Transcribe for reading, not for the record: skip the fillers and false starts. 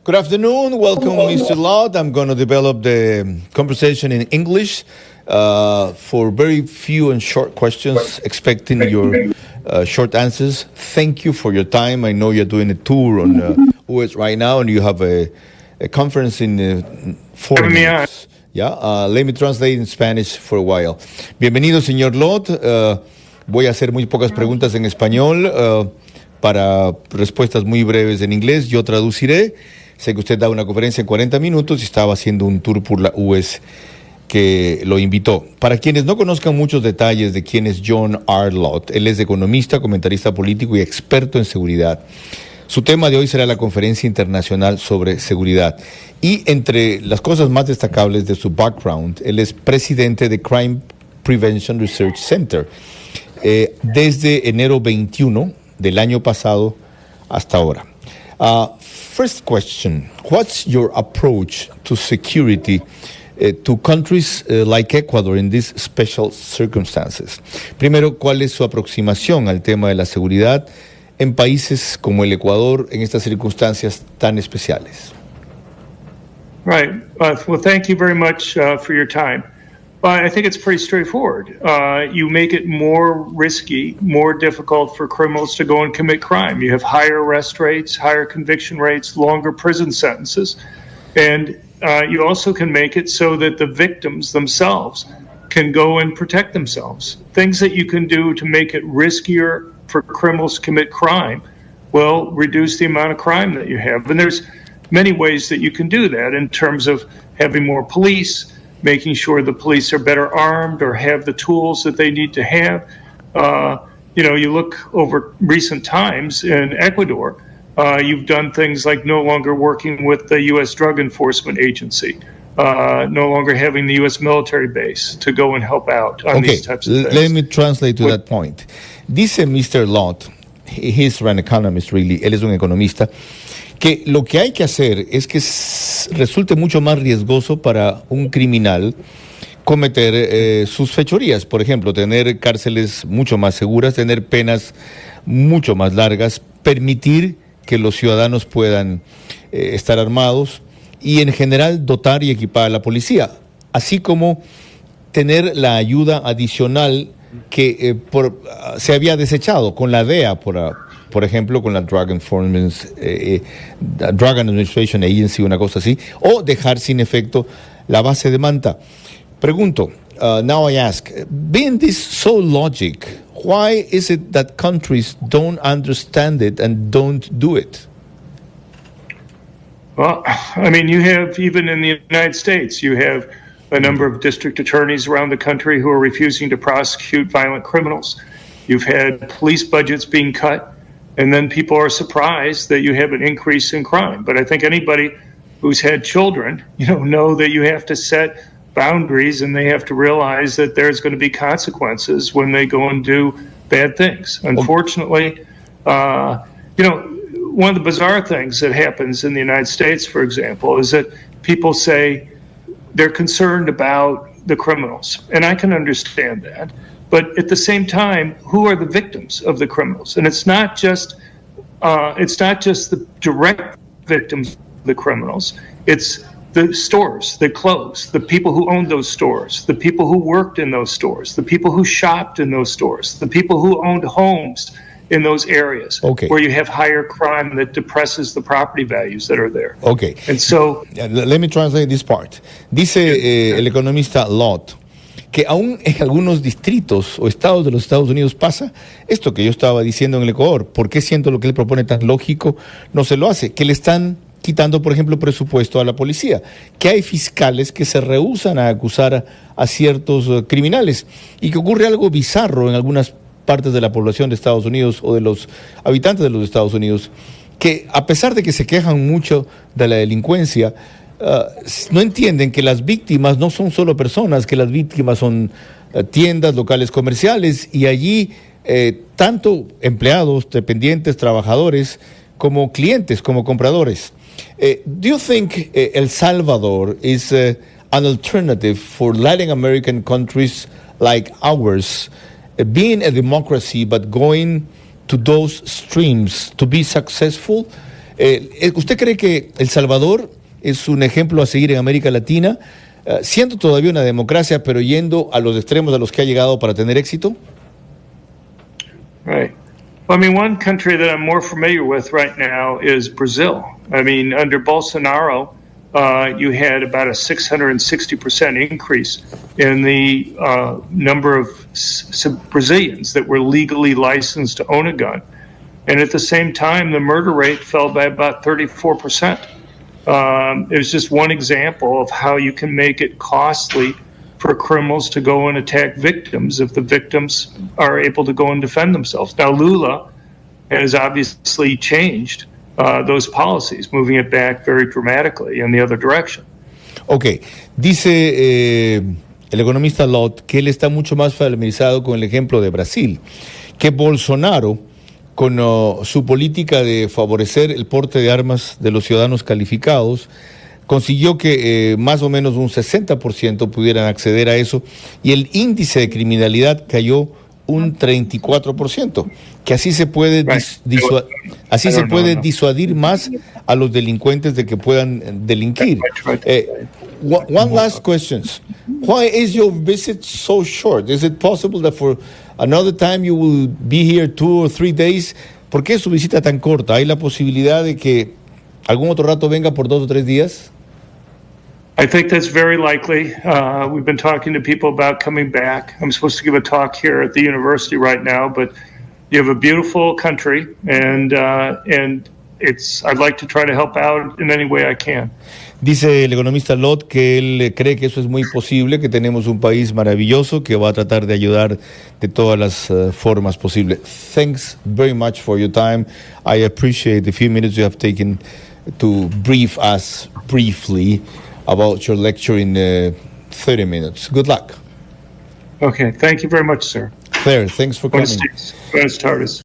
Good afternoon. Welcome, Mr. Lott. I'm going to develop the conversation in English for very few and short questions, expecting your short answers. Thank you for your time. I know you're doing a tour on US right now, and you have a conference in 4 minutes. Yeah, let me translate in Spanish for a while. Bienvenido, señor Lott. Voy a hacer muy pocas preguntas en español para respuestas muy breves en inglés. Yo traduciré. Sé que usted da una conferencia en 40 minutos y estaba haciendo un tour por la US que lo invitó. Para quienes no conozcan muchos detalles de quién es John R. Lott, él es economista, comentarista político y experto en seguridad. Su tema de hoy será la Conferencia Internacional sobre Seguridad. Y entre las cosas más destacables de su background, él es presidente de Crime Prevention Research Center desde enero 21 del año pasado hasta ahora. First question, what's your approach to security to countries like Ecuador in these special circumstances? Primero, ¿cuál es su aproximación al tema de la seguridad en países como el Ecuador en estas circunstancias tan especiales? Right. Well, thank you very much for your time. I think it's pretty straightforward. You make it more risky, more difficult for criminals to go and commit crime. You have higher arrest rates, higher conviction rates, longer prison sentences. And you also can make it so that the victims themselves can go and protect themselves. Things that you can do to make it riskier for criminals to commit crime will reduce the amount of crime that you have. And there's many ways that you can do that in terms of having more police, making sure the police are better armed or have the tools that they need to have. You look over recent times in Ecuador, you've done things like no longer working with the U.S. Drug Enforcement Agency, no longer having the U.S. military base to go and help out on these types of things. Let me translate to that point. Dice Mr. Lott, he's an economist really, él es un economista, que lo que hay que hacer es que resulte mucho más riesgoso para un criminal cometer sus fechorías. Por ejemplo, tener cárceles mucho más seguras, tener penas mucho más largas, permitir que los ciudadanos puedan estar armados y en general dotar y equipar a la policía, así como tener la ayuda adicional que se había desechado con la DEA, por ejemplo, con la Drug Administration Agency, una cosa así, o dejar sin efecto la base de Manta. Pregunto, now I ask, being this so logic, why is it that countries don't understand it and don't do it? Well, I mean, you have, even in the United States, you have a number of district attorneys around the country who are refusing to prosecute violent criminals. You've had police budgets being cut. And then people are surprised that you have an increase in crime. But I think anybody who's had children, know that you have to set boundaries and they have to realize that there's going to be consequences when they go and do bad things. Unfortunately, one of the bizarre things that happens in the United States, for example, is that people say they're concerned about the criminals. And I can understand that. But at the same time, who are the victims of the criminals? And it's not just the direct victims of the criminals. It's the stores that closed, the people who owned those stores, the people who worked in those stores, the people who shopped in those stores, the people who owned homes in those areas where you have higher crime that depresses the property values that are there. Okay. And so, let me translate this part. Dice el economista Lott que aún en algunos distritos o estados de los Estados Unidos pasa esto que yo estaba diciendo en el Ecuador. ¿Por qué siendo lo que él propone tan lógico no se lo hace? Que le están quitando, por ejemplo, presupuesto a la policía, que hay fiscales que se rehúsan a acusar a ciertos criminales y que ocurre algo bizarro en algunas partes de la población de Estados Unidos o de los habitantes de los Estados Unidos, que a pesar de que se quejan mucho de la delincuencia, no entienden que las víctimas no son solo personas, que las víctimas son tiendas, locales comerciales y allí tanto empleados, dependientes, trabajadores, como clientes, como compradores. Do you think El Salvador is an alternative for Latin American countries like ours, being a democracy but going to those streams to be successful? ¿Usted cree que El Salvador es un ejemplo a seguir en América Latina, siendo todavía una democracia, pero yendo a los extremos a los que ha llegado para tener éxito? Right. Well, I mean, one country that I'm more familiar with right now is Brazil. I mean, under Bolsonaro, you had about a 660% increase in the number of Brazilians that were legally licensed to own a gun. And at the same time, the murder rate fell by about 34%. It was just one example of how you can make it costly for criminals to go and attack victims if the victims are able to go and defend themselves. Now, Lula has obviously changed those policies, moving it back very dramatically in the other direction. Ok, dice el economista Lott que él está mucho más familiarizado con el ejemplo de Brasil, que Bolsonaro, con su política de favorecer el porte de armas de los ciudadanos calificados, consiguió que más o menos un 60% pudieran acceder a eso y el índice de criminalidad cayó un 34%, que así se puede disuadir más a los delincuentes de que puedan delinquir. One last question. Why is your visit so short? Is it possible that for another time you will be here 2 or 3 days? ¿Por qué su visita tan corta? ¿Hay la posibilidad de que algún otro rato venga por 2 o 3 días? I think that's very likely. We've been talking to people about coming back. I'm supposed to give a talk here at the university right now, but you have a beautiful country, and I'd like to try to help out in any way I can. Dice el economista Lott que él cree que eso es muy posible, que tenemos un país maravilloso que va a tratar de ayudar de todas las formas posibles. Thanks very much for your time. I appreciate the few minutes you have taken to brief us briefly about your lecture in 30 minutes. Good luck. Okay, thank you very much, sir. Thanks for coming. Buenas tardes.